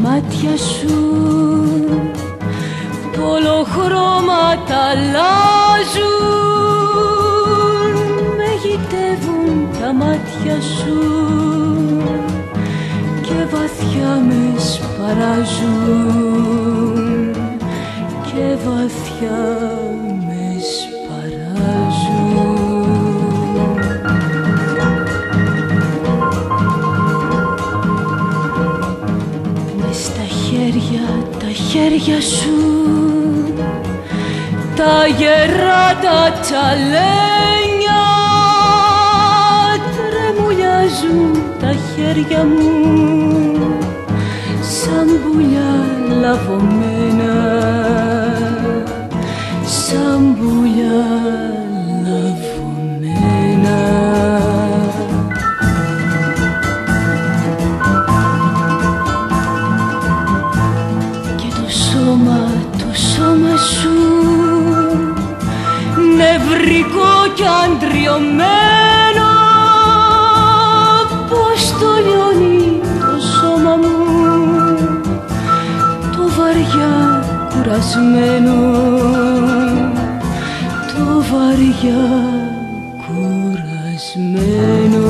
μάτια σου πολλοχρώματα αλλάζουν, με γοητεύουν τα μάτια σου και βαθιά με σπαράζουν, και βαθιά με σπαράζουν. Τα χέρια σου, τα γερά τα τσαλένια, τρεμουλιάζουν τα χέρια μου σαν πουλιά λαβωμένα, σαν πουλιά λαβωμένα. Το σώμα σου νευρικό κι αντριωμένο, πως το λιώνει το σώμα μου, το βαριά κουρασμένο, το βαριά κουρασμένο.